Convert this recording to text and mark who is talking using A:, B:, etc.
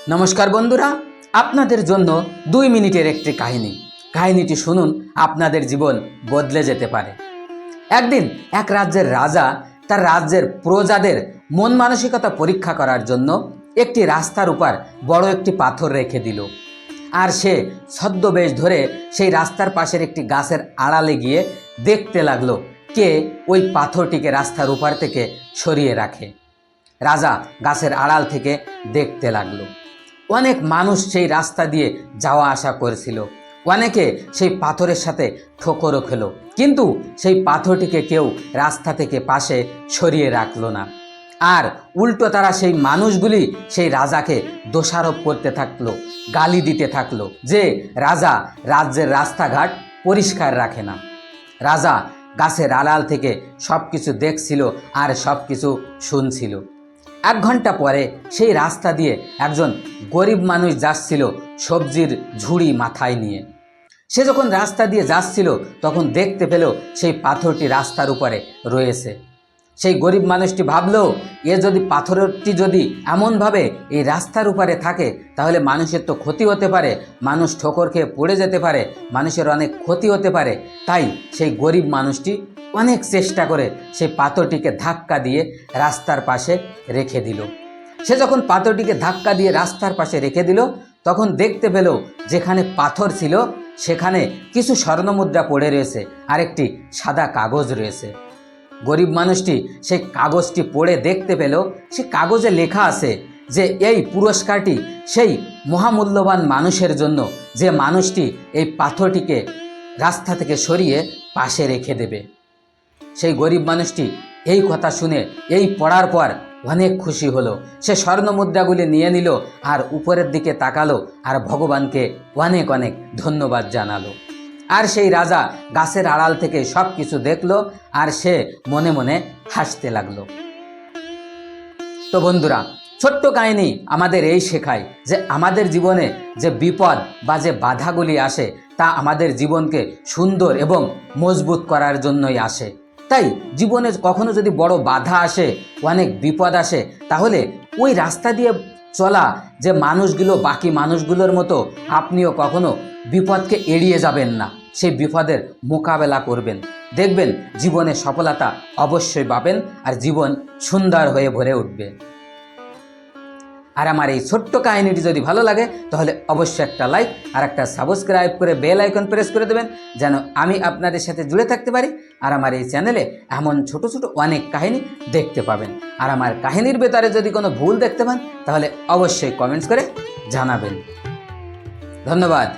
A: নমস্কার বন্ধুরা, আপনাদের জন্য 2 মিনিটের একটি কাহিনীটি শুনুন, আপনাদের জীবন বদলে যেতে পারে। একদিন এক রাজ্যের রাজা তার রাজ্যের প্রজাদের মন মানসিকতা পরীক্ষা করার জন্য একটি রাস্তার উপর বড় একটি পাথর রেখে দিল। আর সে ছদ্মবেশ ধরে সেই রাস্তার পাশের একটি গাছের আড়ালে গিয়ে দেখতে লাগলো কে ওই পাথরটিকে রাস্তার উপর থেকে সরিয়ে রাখে। রাজা গাছের আড়াল থেকে দেখতে লাগলো। অনেক মানুষ সেই রাস্তা দিয়ে যাওয়া আসা করেছিল, অনেকে সেই পাথরের সাথে ঠোকরও খেলো, কিন্তু সেই পাথরটিকে কেউ রাস্তা থেকে পাশে সরিয়ে রাখলো না। আর উল্টো তারা সেই মানুষগুলি সেই রাজাকে দোষারোপ করতে থাকলো, গালি দিতে থাকলো যে রাজা রাজ্যের রাস্তাঘাট পরিষ্কার রাখে না। রাজা গাছের আড়াল থেকে সব কিছু দেখছিল আর সব কিছু শুনছিল। 1 ঘন্টা পরে সেই রাস্তা দিয়ে একজন গরিব মানুষ যাচ্ছিল সবজির ঝুড়ি মাথায় নিয়ে। সে যখন রাস্তা দিয়ে যাচ্ছিল তখন দেখতে পেল সেই পাথরটি রাস্তার উপরে রয়েছে। সেই গরিব মানুষটি ভাবলো, পাথরটি যদি এমনভাবে এই রাস্তার উপরে থাকে তাহলে মানুষের তো ক্ষতি হতে পারে, মানুষ ঠোকর খেয়ে পড়ে যেতে পারে, মানুষের অনেক ক্ষতি হতে পারে। তাই সেই গরিব মানুষটি অনেক চেষ্টা করে সেই পাথরটিকে ধাক্কা দিয়ে রাস্তার পাশে রেখে দিল। সে যখন পাথরটিকে ধাক্কা দিয়ে রাস্তার পাশে রেখে দিল তখন দেখতে পেল যেখানে পাথর ছিল সেখানে কিছু স্বর্ণমুদ্রা পড়ে রয়েছে আর একটি সাদা কাগজ রয়েছে। গরিব মানুষটি সেই কাগজটি পড়ে দেখতে পেল সে কাগজে লেখা আছে যে এই পুরস্কারটি সেই মহামূল্যবান মানুষের জন্য যে মানুষটি এই পাথরটিকে রাস্তা থেকে সরিয়ে পাশে রেখে দেবে। সেই গরিব মানুষটি এই কথা শুনে এই পড়ার পর অনেক খুশি হলো। সে স্বর্ণমুদ্রাগুলি নিয়ে নিল আর উপরের দিকে তাকালো আর ভগবানকে অনেক অনেক ধন্যবাদ জানালো। আর সেই রাজা গাছের আড়াল থেকে সব কিছু দেখলো আর সে মনে মনে হাসতে লাগলো। তো বন্ধুরা, ছোট্ট কাহিনী আমাদের এই শেখায় যে আমাদের জীবনে যে বিপদ বা যে বাধাগুলি আসে তা আমাদের জীবনকে সুন্দর এবং মজবুত করার জন্যই আসে। তাই জীবনে কখনো যদি বড় বাধা আসে, অনেক বিপদ আসে, তাহলে ওই রাস্তা দিয়ে চলা যে মানুষগুলো বাকি মানুষগুলোর মতো আপনিও কখনো বিপদকে এড়িয়ে যাবেন না, সেই বিপদের মোকাবেলা করবেন। দেখবেন জীবনে সফলতা অবশ্যই পাবেন আর জীবন সুন্দর হয়ে ভরে উঠবে। আর আমার এই ছোট্ট কাহিনীটি যদি ভালো লাগে তাহলে অবশ্যই একটা লাইক আর একটা সাবস্ক্রাইব করে বেল আইকন প্রেস করে দেবেন যেন আমি আপনাদের সাথে জুড়ে থাকতে পারি। আর আমার এই চ্যানেলে এমন ছোট ছোট অনেক কাহিনী দেখতে পাবেন। আর আমার কাহিনীর ভেতরে যদি কোনো ভুল দেখতে পান তাহলে অবশ্যই কমেন্টস করে জানাবেন। ধন্যবাদ।